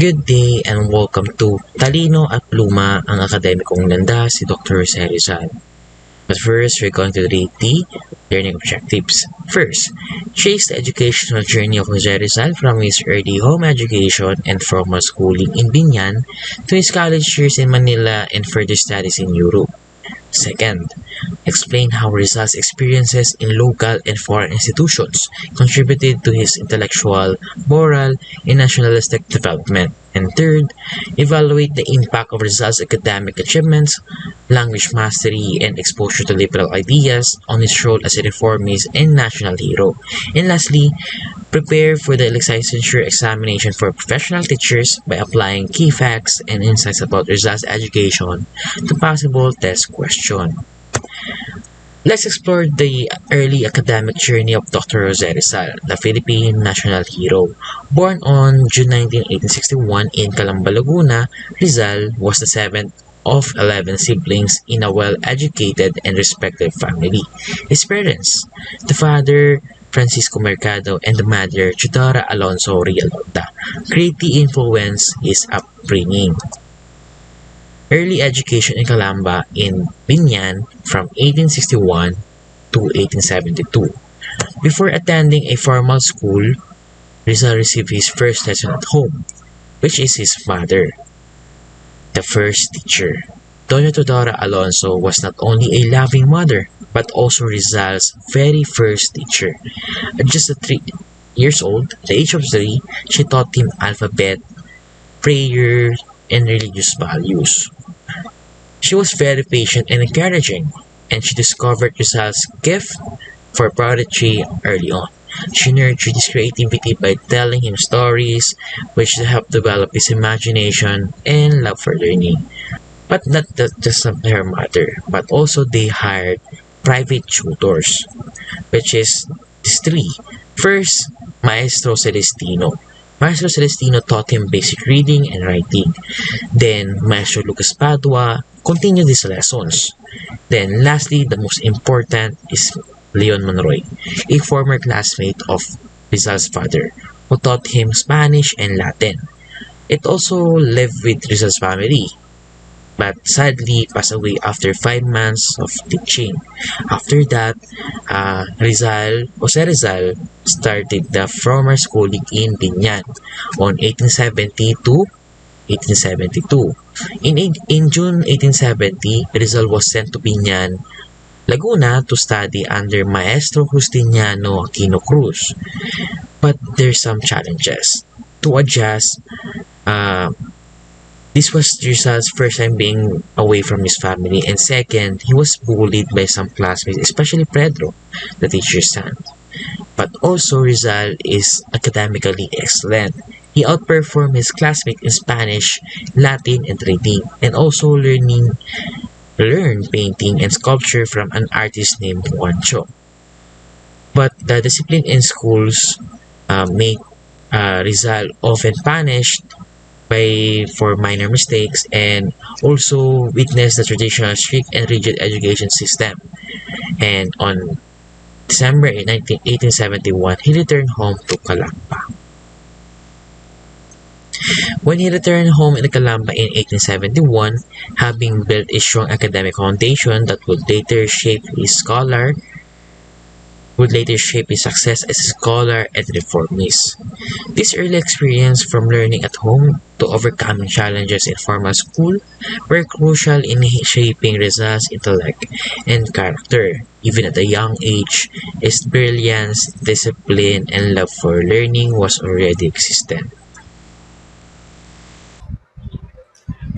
Good day and welcome to Talino at Pluma, ang akademikong landas si Dr. José Rizal. But first, we're going to read the learning objectives. First, trace the educational journey of José Rizal from his early home education and formal schooling in Biñan to his college years in Manila and further studies in Europe. Second, explain how Rizal's experiences in local and foreign institutions contributed to his intellectual, moral, and nationalistic development. And third, evaluate the impact of Rizal's academic achievements, language mastery, and exposure to liberal ideas on his role as a reformist and national hero. And lastly, prepare for the licensure examination for professional teachers by applying key facts and insights about Rizal's education to possible test questions. Let's explore the early academic journey of Dr. José Rizal, the Philippine national hero. Born on June 19, 1861 in Calamba, Laguna, Rizal was the seventh of 11 siblings in a well-educated and respected family. His parents, the father Francisco Mercado and the mother Chudora Alonso Rialota, greatly influenced his upbringing. Early education in Calamba in Biñan from 1861 to 1872. Before attending a formal school, Rizal received his first lesson at home, which is his mother, the first teacher. Doña Teodora Alonso was not only a loving mother, but also Rizal's very first teacher. At just 3 years old, the age of 3, she taught him alphabet, prayer, and religious values. She was very patient and encouraging, and she discovered Rizal's gift for poetry early on. She nurtured his creativity by telling him stories, which helped develop his imagination and love for learning. But not just her mother, but also they hired private tutors, which is these three. First, Maestro Celestino. Maestro Celestino taught him basic reading and writing. Then, Maestro Lucas Padua continued his lessons. Then, lastly, the most important is Leon Monroy, a former classmate of Rizal's father, who taught him Spanish and Latin. It also lived with Rizal's family, but sadly passed away after 5 months of teaching. After that, José Rizal started the formal schooling in Biñan on 1870 to 1872. In June 1870, Rizal was sent to Biñan, Laguna to study under Maestro Justiniano Aquino Cruz. But there's some challenges. To adjust, this was Rizal's first time being away from his family, and second, he was bullied by some classmates, especially Pedro, the teacher's son. But also Rizal is academically excellent. He outperformed his classmates in Spanish, Latin, and reading, and also learned painting and sculpture from an artist named Juancho. But the discipline in schools made Rizal often punished for minor mistakes, and also witnessed the traditional strict and rigid education system. And on December 1871, he returned home to Calamba. When he returned home in Calamba in 1871, having built a strong academic foundation that would later shape his success as a scholar and reformist. This early experience from learning at home to overcoming challenges in formal school were crucial in shaping Rizal's intellect and character. Even at a young age, his brilliance, discipline, and love for learning was already existent.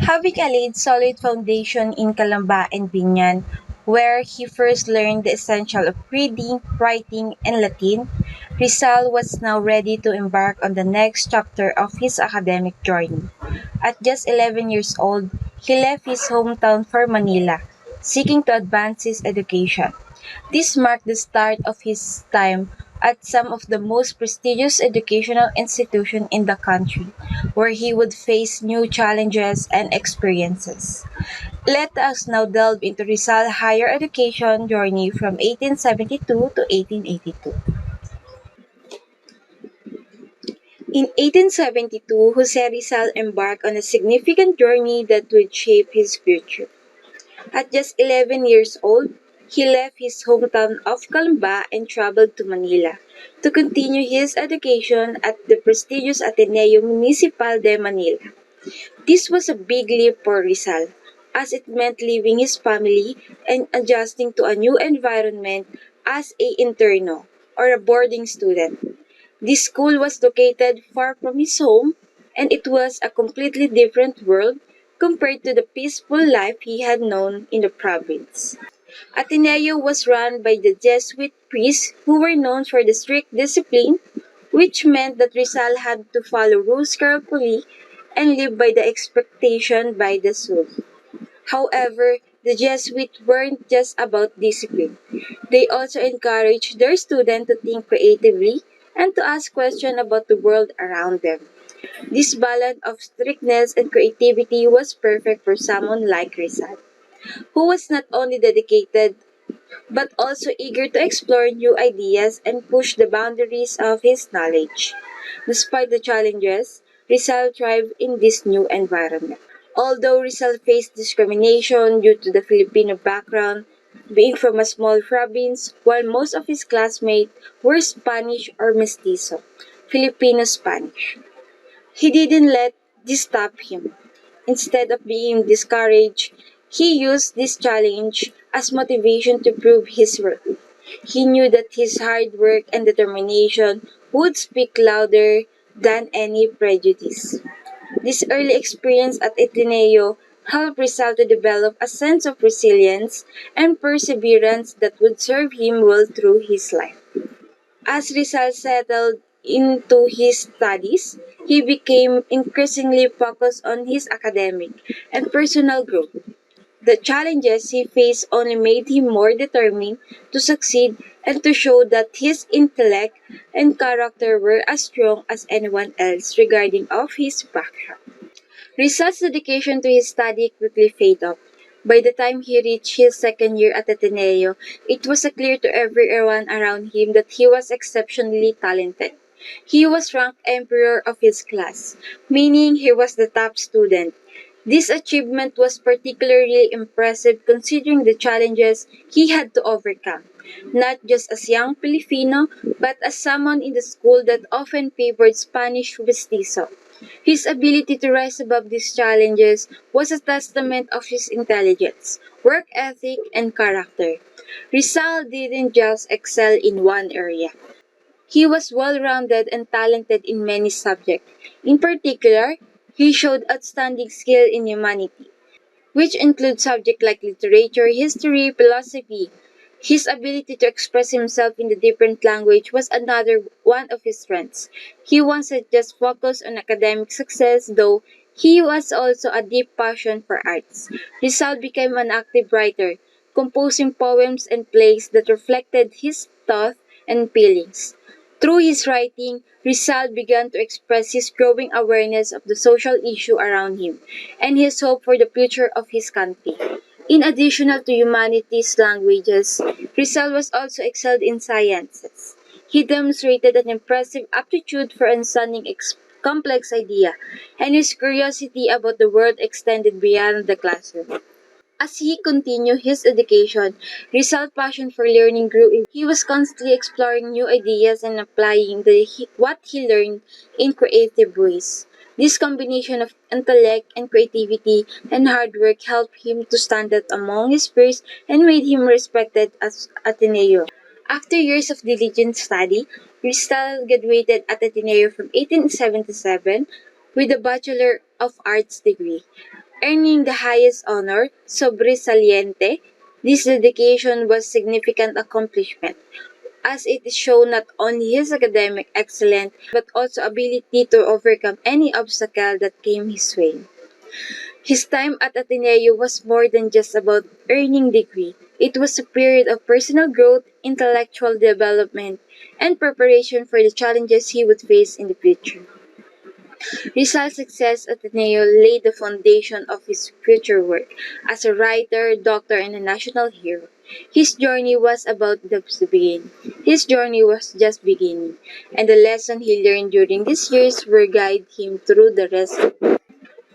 Having a laid solid foundation in Calamba and Biñan, where he first learned the essential of reading, writing, and Latin, Rizal was now ready to embark on the next chapter of his academic journey. At just 11 years old, he left his hometown for Manila, seeking to advance his education. This marked the start of his time at some of the most prestigious educational institutions in the country, where he would face new challenges and experiences. Let us now delve into Rizal's higher education journey from 1872 to 1882. In 1872, José Rizal embarked on a significant journey that would shape his future. At just 11 years old, he left his hometown of Calamba and traveled to Manila to continue his education at the prestigious Ateneo Municipal de Manila. This was a big leap for Rizal, as it meant leaving his family and adjusting to a new environment as a interno or a boarding student. This school was located far from his home, and it was a completely different world compared to the peaceful life he had known in the province. Ateneo was run by the Jesuit priests who were known for the strict discipline, which meant that Rizal had to follow rules carefully and live by the expectation by the soul. However, the Jesuits weren't just about discipline. They also encouraged their students to think creatively and to ask questions about the world around them. This balance of strictness and creativity was perfect for someone like Rizal, who was not only dedicated but also eager to explore new ideas and push the boundaries of his knowledge. Despite the challenges, Rizal thrived in this new environment. Although Rizal faced discrimination due to the Filipino background, being from a small province, while most of his classmates were Spanish or mestizo, Filipino Spanish, he didn't let this stop him. Instead of being discouraged, he used this challenge as motivation to prove his worth. He knew that his hard work and determination would speak louder than any prejudice. This early experience at Ateneo helped Rizal to develop a sense of resilience and perseverance that would serve him well through his life. As Rizal settled into his studies, he became increasingly focused on his academic and personal growth. The challenges he faced only made him more determined to succeed and to show that his intellect and character were as strong as anyone else regarding of his background. Rizal's dedication to his study quickly faded off. By the time he reached his second year at Ateneo, it was clear to everyone around him that he was exceptionally talented. He was ranked emperor of his class, meaning he was the top student. This achievement was particularly impressive considering the challenges he had to overcome, not just as young Filipino, but as someone in the school that often favored Spanish mestizo. His ability to rise above these challenges was a testament of his intelligence, work ethic, and character. Rizal didn't just excel in one area. He was well-rounded and talented in many subjects. In particular, he showed outstanding skill in humanity, which include subjects like literature, history, philosophy. His ability to express himself in the different language was another one of his strengths. He wasn't just focused on academic success, though he was also a deep passion for arts. Rizal became an active writer, composing poems and plays that reflected his thoughts and feelings. Through his writing, Rizal began to express his growing awareness of the social issue around him and his hope for the future of his country. In addition to humanities languages, Rizal was also excelled in sciences. He demonstrated an impressive aptitude for understanding complex ideas, and his curiosity about the world extended beyond the classroom. As he continued his education, Rizal's passion for learning grew. He was constantly exploring new ideas and applying what he learned in creative ways. This combination of intellect and creativity and hard work helped him to stand out among his peers and made him respected as Ateneo. After years of diligent study, Rizal graduated at Ateneo from 1877 with a Bachelor of Arts degree, earning the highest honor, sobresaliente. This dedication was significant accomplishment, as it showed not only his academic excellence but also ability to overcome any obstacle that came his way. His time at Ateneo was more than just about earning degree. It was a period of personal growth, intellectual development, and preparation for the challenges he would face in the future. Rizal's success at Ateneo laid the foundation of his future work as a writer, doctor, and a national hero. His journey was about to begin. His journey was just beginning, and the lessons he learned during these years will guide him through the rest.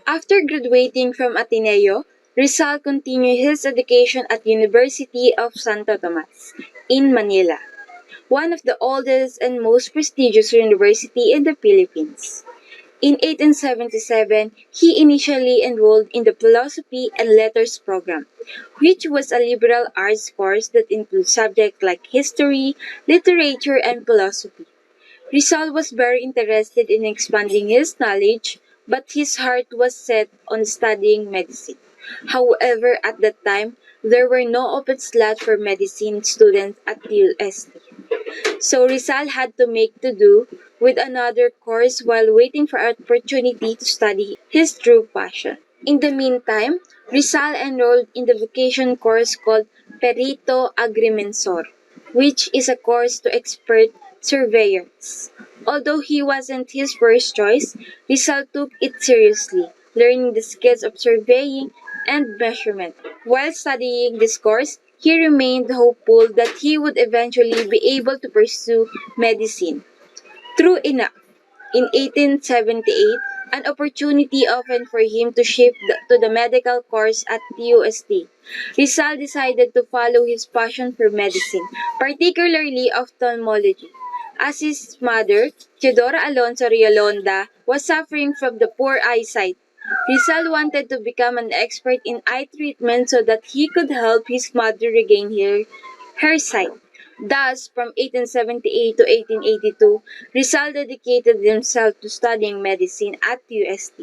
After graduating from Ateneo, Rizal continued his education at University of Santo Tomas in Manila, one of the oldest and most prestigious university in the Philippines. In 1877, he initially enrolled in the Philosophy and Letters program, which was a liberal arts course that includes subjects like history, literature, and philosophy. Rizal was very interested in expanding his knowledge, but his heart was set on studying medicine. However, at that time, there were no open slots for medicine students at the UST. So Rizal had to make to do with another course while waiting for an opportunity to study his true passion. In the meantime, Rizal enrolled in the vocation course called Perito Agrimensor, which is a course to expert surveyors. Although he wasn't his first choice, Rizal took it seriously, learning the skills of surveying and measurement. While studying this course, he remained hopeful that he would eventually be able to pursue medicine. True enough, in 1878, an opportunity opened for him to shift to the medical course at the UST. Rizal decided to follow his passion for medicine, particularly ophthalmology. As his mother, Teodora Alonso Rialonda, was suffering from the poor eyesight, Rizal wanted to become an expert in eye treatment so that he could help his mother regain her sight. Thus, from 1878 to 1882, Rizal dedicated himself to studying medicine at UST.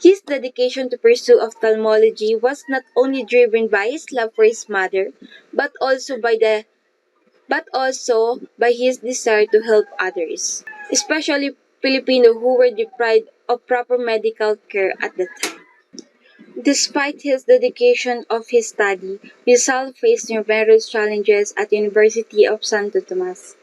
His dedication to pursue ophthalmology was not only driven by his love for his mother, but also by his desire to help others, especially Filipino who were deprived of proper medical care at the time. Despite his dedication of his study, Rizal faced numerous challenges at the University of Santo Tomas.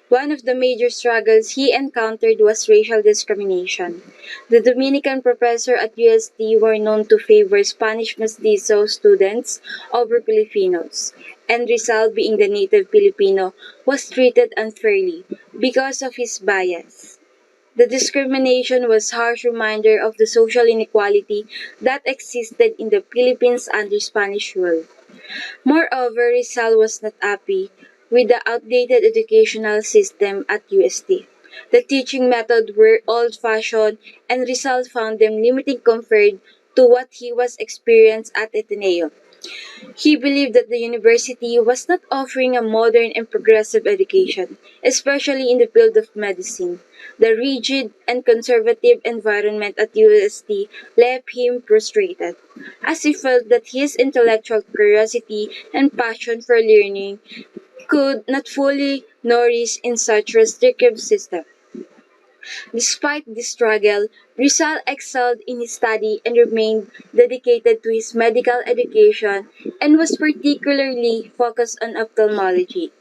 One of the major struggles he encountered was racial discrimination. The Dominican professor at UST were known to favor Spanish mestizo students over Filipinos, and Rizal, being the native Filipino, was treated unfairly because of his bias. The discrimination was a harsh reminder of the social inequality that existed in the Philippines under Spanish rule. Moreover, Rizal was not happy with the outdated educational system at UST. The teaching methods were old-fashioned and Rizal found them limiting compared to what he was experienced at Ateneo. He believed that the university was not offering a modern and progressive education, especially in the field of medicine. The rigid and conservative environment at UST left him frustrated, as he felt that his intellectual curiosity and passion for learning could not fully nourish in such restrictive system. Despite this struggle, Rizal excelled in his study and remained dedicated to his medical education and was particularly focused on ophthalmology.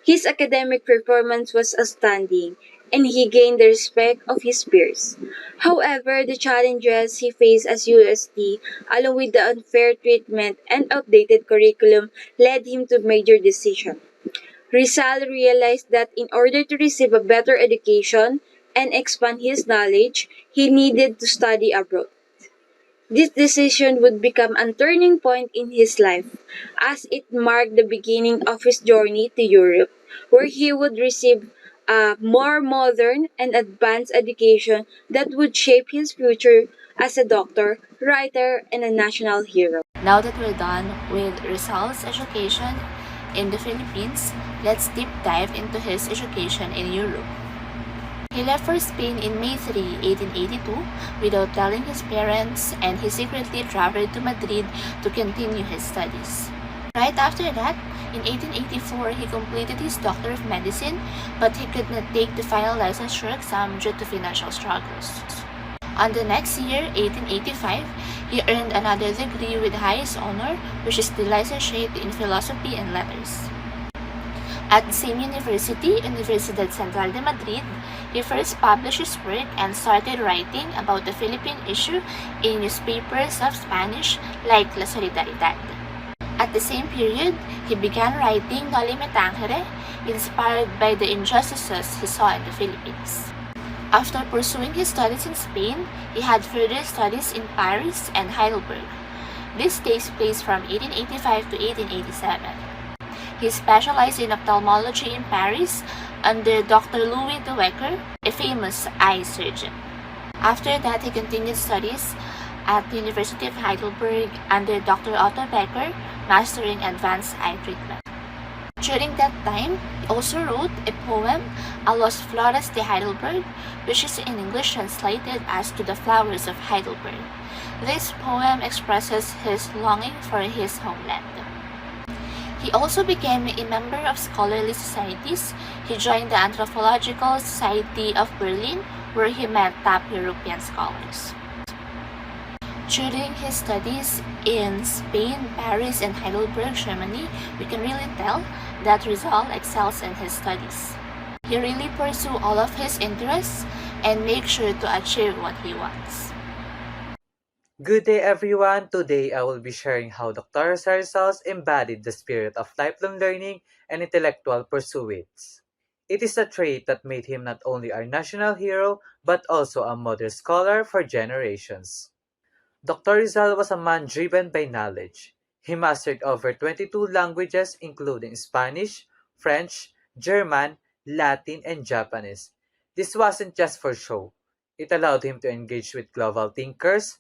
His academic performance was outstanding, and he gained the respect of his peers. However, the challenges he faced as UST, along with the unfair treatment and outdated curriculum, led him to major decisions. Rizal realized that in order to receive a better education and expand his knowledge, he needed to study abroad. This decision would become a turning point in his life, as it marked the beginning of his journey to Europe, where he would receive a more modern and advanced education that would shape his future as a doctor, writer, and a national hero. Now that we're done with Rizal's education in the Philippines, let's deep dive into his education in Europe. He left for Spain in May 3, 1882 without telling his parents, and he secretly traveled to Madrid to continue his studies. Right after that, in 1884, he completed his Doctor of Medicine, but he could not take the final licensure exam due to financial struggles. On the next year, 1885, he earned another degree with highest honor, which is the licentiate in Philosophy and Letters. At the same university, Universidad Central de Madrid, He first published his work and started writing about the Philippine issue in newspapers of Spanish like La Solidaridad. At the same period, he began writing Noli Me Tangere, inspired by the injustices he saw in the Philippines. After pursuing his studies in Spain, he had further studies in Paris and Heidelberg. This takes place from 1885 to 1887. He specialized in ophthalmology in Paris under Dr. Louis de Wecker, a famous eye surgeon. After that, he continued studies at the University of Heidelberg under Dr. Otto Becker, mastering advanced eye treatment. During that time, he also wrote a poem, A Los Flores de Heidelberg, which is in English translated as To the Flowers of Heidelberg. This poem expresses his longing for his homeland. He also became a member of scholarly societies. He joined the Anthropological Society of Berlin, where he met top European scholars. During his studies in Spain, Paris, and Heidelberg, Germany, we can really tell that Rizal excels in his studies. He really pursues all of his interests and makes sure to achieve what he wants. Good day everyone! Today I will be sharing how Dr. José Rizal embodied the spirit of lifelong learning and intellectual pursuits. It is a trait that made him not only our national hero but also a modern scholar for generations. Dr. Rizal was a man driven by knowledge. He mastered over 22 languages including Spanish, French, German, Latin, and Japanese. This wasn't just for show. It allowed him to engage with global thinkers,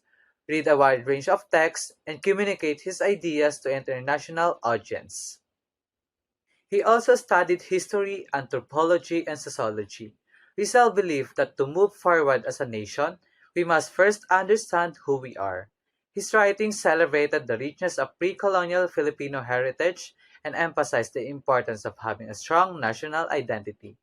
read a wide range of texts, and communicate his ideas to an international audience. He also studied history, anthropology, and sociology. Rizal believed that to move forward as a nation, we must first understand who we are. His writings celebrated the richness of pre-colonial Filipino heritage and emphasized the importance of having a strong national identity.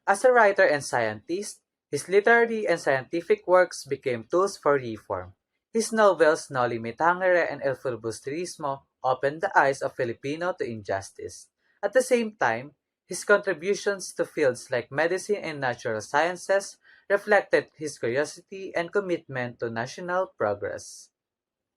As a writer and scientist, his literary and scientific works became tools for reform. His novels Noli Me Tangere and El Filibusterismo opened the eyes of Filipino to injustice. At the same time, his contributions to fields like medicine and natural sciences reflected his curiosity and commitment to national progress.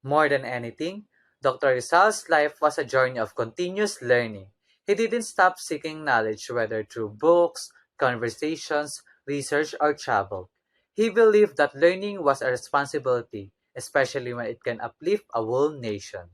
More than anything, Dr. Rizal's life was a journey of continuous learning. He didn't stop seeking knowledge whether through books, conversations, research, or travel. He believed that learning was a responsibility, especially when it can uplift a whole nation.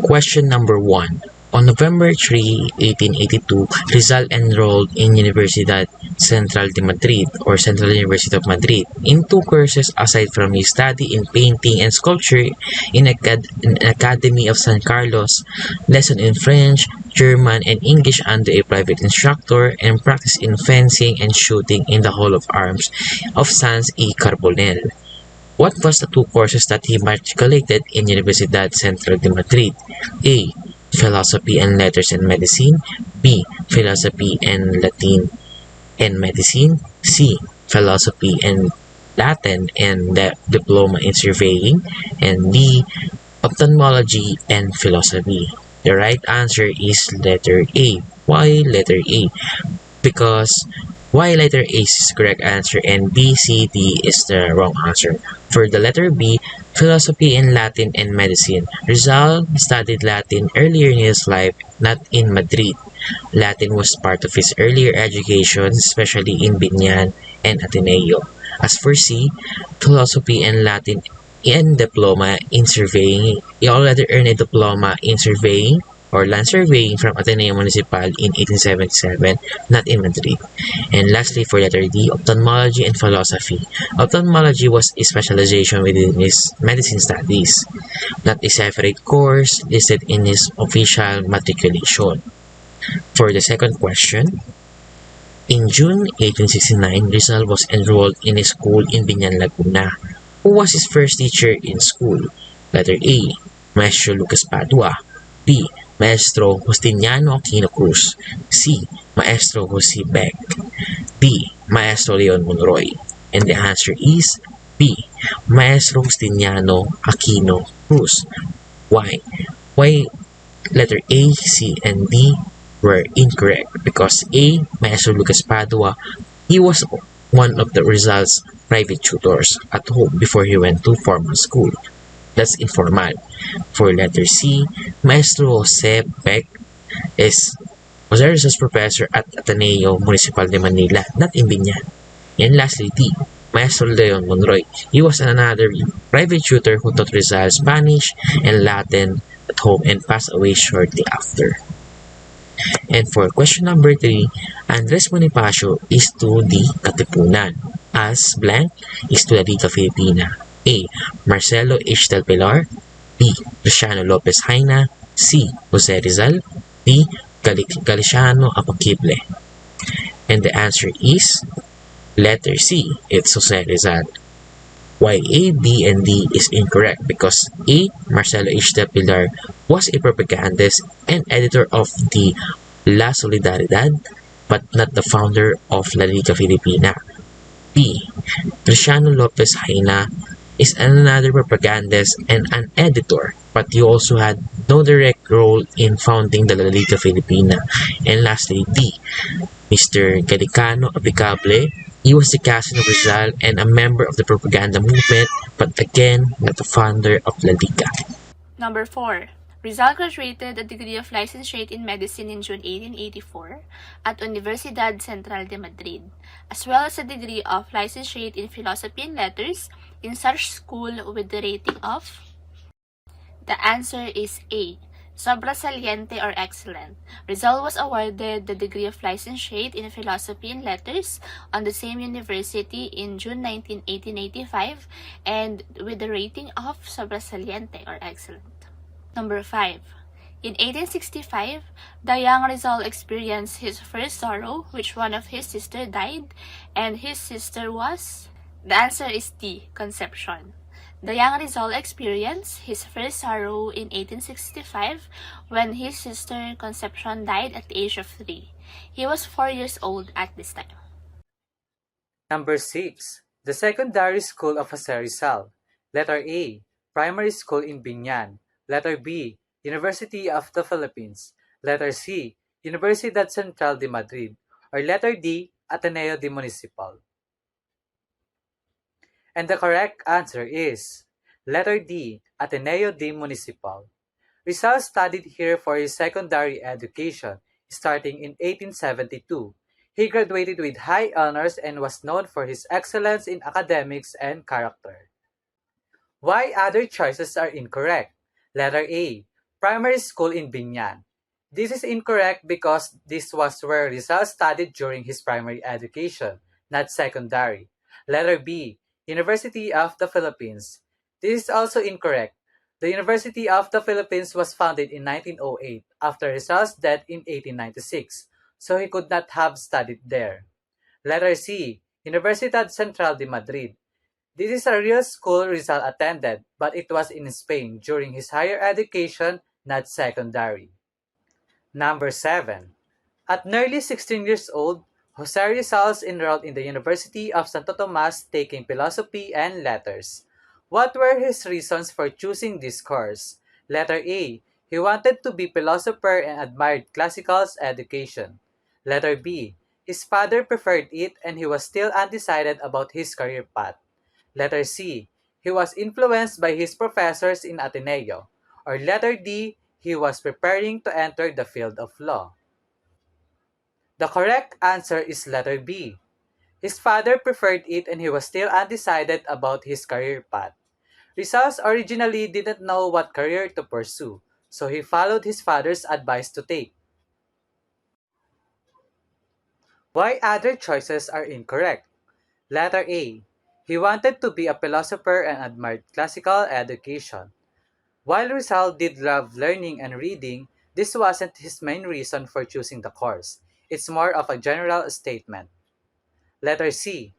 Question number 1. On November 3, 1882, Rizal enrolled in Universidad Central de Madrid or Central University of Madrid in 2 courses aside from his study in painting and sculpture in Academy of San Carlos, lesson in French, German, and English under a private instructor, and practice in fencing and shooting in the Hall of Arms of Sans y Carbonell. What was the 2 courses that he matriculated in Universidad Central de Madrid? A. Philosophy and Letters and Medicine. B. Philosophy and Latin and Medicine. C. Philosophy and Latin and Diploma in Surveying. And D. Ophthalmology and Philosophy. The right answer is letter A. Why letter A? Because Y letter A is the correct answer and B, C, D is the wrong answer. For the letter B, Philosophy in Latin and Medicine. Rizal studied Latin earlier in his life, not in Madrid. Latin was part of his earlier education, especially in Biñan and Ateneo. As for C, Philosophy and Latin and Diploma in Surveying, he already earned a diploma in surveying or land surveying from Ateneo Municipal in 1877, not in Madrid. And lastly, for letter D, ophthalmology and philosophy. Ophthalmology was a specialization within his medicine studies, not a separate course listed in his official matriculation. For the second question, in June 1869, Rizal was enrolled in a school in Biñan, Laguna. Who was his first teacher in school? Letter A, Maestro Lucas Padua. B, Maestro Justiniano Aquino Cruz. C, Maestro Jose Beck. D, Maestro Leon Monroy. And the answer is B, Maestro Justiniano Aquino Cruz. Why? Why Letter A, C, and D were incorrect because A, Maestro Lucas Padua, he was one of the Rizal's private tutors at home before he went to formal school. That's informal. For letter C, Maestro Jose Peck is Jose Rizal's professor at Ateneo Municipal de Manila, not in Biñan. And lastly, D. Maestro Leon Monroy. He was another private tutor who taught Rizal Spanish and Latin at home and passed away shortly after. And for question number 3, Andres Bonifacio is to the Katipunan, as blank is to the Liga Filipina. A. Marcelo H. Del Pilar. B. Luciano Lopez Haina. C. Jose Rizal. D. Galiciano Apoquible. And the answer is letter C. It's Jose Rizal. Why A, B, and D is incorrect because A. Marcelo H. Del Pilar was a propagandist and editor of the La Solidaridad, but not the founder of La Liga Filipina. B. Luciano Lopez Haina is another propagandist and an editor, but he also had no direct role in founding the La Liga Filipina. And lastly, D. Mr. Gallicano Apicable, he was the cousin of Rizal and a member of the propaganda movement, but again, not the founder of La Liga. Number 4. Rizal graduated a degree of licentiate in medicine in June 1884 at Universidad Central de Madrid, as well as a degree of licentiate in philosophy and letters in such school with the rating of... The answer is A. Sobresaliente or excellent. Rizal was awarded the degree of licentiate in philosophy and letters on the same university in June 19, 1885 and with the rating of sobresaliente or excellent. Number 5. In 1865, the young Rizal experienced his first sorrow, which one of his sisters died, and his sister was... The answer is D. Conception. The young Rizal experienced his first sorrow in 1865 when his sister Concepcion died at the age of 3. He was 4 years old at this time. Number 6. The Secondary School of Jose Rizal. Letter A. Primary School in Biñan. Letter B. University of the Philippines. Letter C. Universidad Central de Madrid. Or letter D. Ateneo Municipal. And the correct answer is letter D. Ateneo Municipal. Rizal studied here for his secondary education starting in 1872. He graduated with high honors and was known for his excellence in academics and character. Why other choices are incorrect? Letter A. Primary school in Biñan. This is incorrect because this was where Rizal studied during his primary education, not secondary. Letter B. University of the Philippines. This is also incorrect. The University of the Philippines was founded in 1908 after Rizal's death in 1896, so he could not have studied there. Letter C. Universidad Central de Madrid. This is a real school Rizal attended, but it was in Spain during his higher education, not secondary. Number 7. At nearly 16 years old, Jose Rizal enrolled in the University of Santo Tomas taking philosophy and letters. What were his reasons for choosing this course? Letter A. He wanted to be philosopher and admired classical education. Letter B. His father preferred it and he was still undecided about his career path. Letter C. He was influenced by his professors in Ateneo. Or letter D. He was preparing to enter the field of law. The correct answer is letter B. His father preferred it and he was still undecided about his career path. Rizal originally didn't know what career to pursue, so he followed his father's advice to take. Why other choices are incorrect? Letter A. He wanted to be a philosopher and admired classical education. While Rizal did love learning and reading, this wasn't his main reason for choosing the course. It's more of a general statement. Letter C.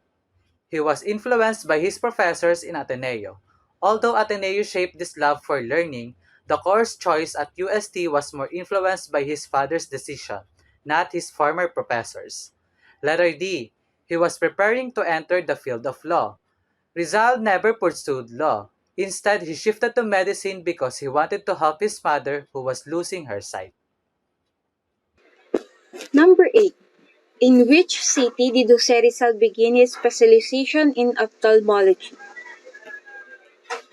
He was influenced by his professors in Ateneo. Although Ateneo shaped this love for learning, the course choice at UST was more influenced by his father's decision, not his former professors. Letter D. He was preparing to enter the field of law. Rizal never pursued law. Instead, he shifted to medicine because he wanted to help his mother who was losing her sight. Number 8. In which city did José Rizal begin his specialization in ophthalmology?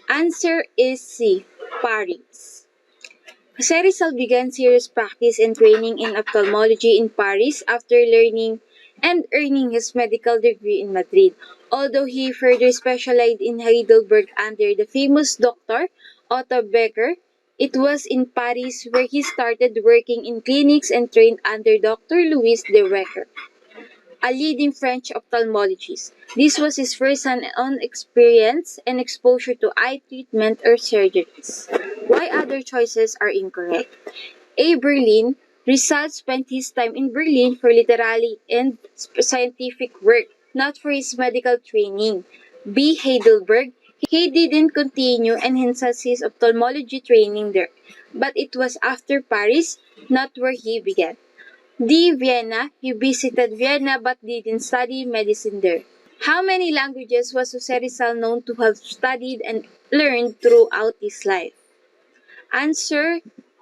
Answer is C. Paris. José Rizal began serious practice and training in ophthalmology in Paris after learning and earning his medical degree in Madrid, although he further specialized in Heidelberg under the famous doctor Otto Becker. It was in Paris where he started working in clinics and trained under Dr. Louis de Wecker, a leading French ophthalmologist. This was his first hand-on experience and exposure to eye treatment or surgeries. Why other choices are incorrect? A. Berlin. Rizal spent his time in Berlin for literary and scientific work, not for his medical training. B. Heidelberg. He didn't continue and enhance his ophthalmology training there, but it was after Paris, not where he began. D. Vienna. He visited Vienna but didn't study medicine there. How many languages was Jose Rizal known to have studied and learned throughout his life? Answer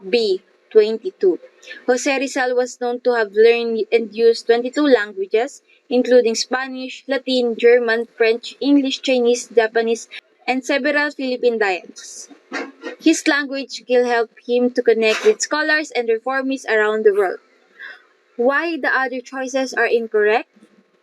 B. 22. Jose Rizal was known to have learned and used 22 languages, including Spanish, Latin, German, French, English, Chinese, Japanese, and several Philippine dialects. His language skill helped him to connect with scholars and reformists around the world. Why the other choices are incorrect?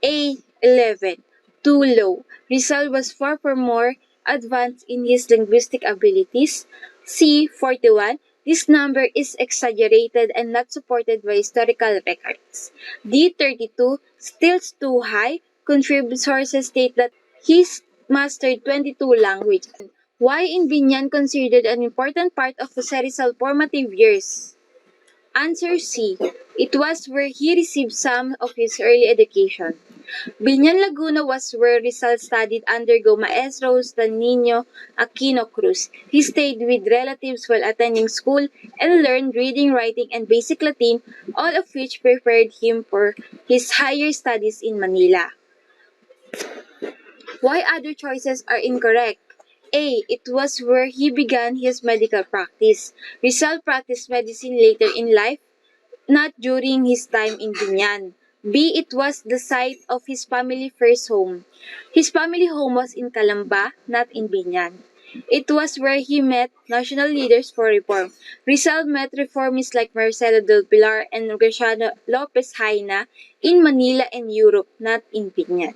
A. 11. Too low. Rizal was far from more advanced in his linguistic abilities. C. 41. This number is exaggerated and not supported by historical records. D. 32. Still too high. Contribute sources state that he mastered 22 languages. Why in Biñan considered an important part of Jose Rizal's formative years? Answer C. It was where he received some of his early education. Biñan Laguna was where Rizal studied under Maestros Dan Nino Aquino Cruz. He stayed with relatives while attending school and learned reading, writing, and basic Latin, all of which prepared him for his higher studies in Manila. Why other choices are incorrect? A. It was where he began his medical practice. Rizal practiced medicine later in life, not during his time in Biñan. B. It was the site of his family first home. His family home was in Calamba, not in Biñan. It was where he met national leaders for reform. Rizal met reformists like Marcelo del Pilar and Graciano Lopez Haina in Manila and Europe, not in Biñan.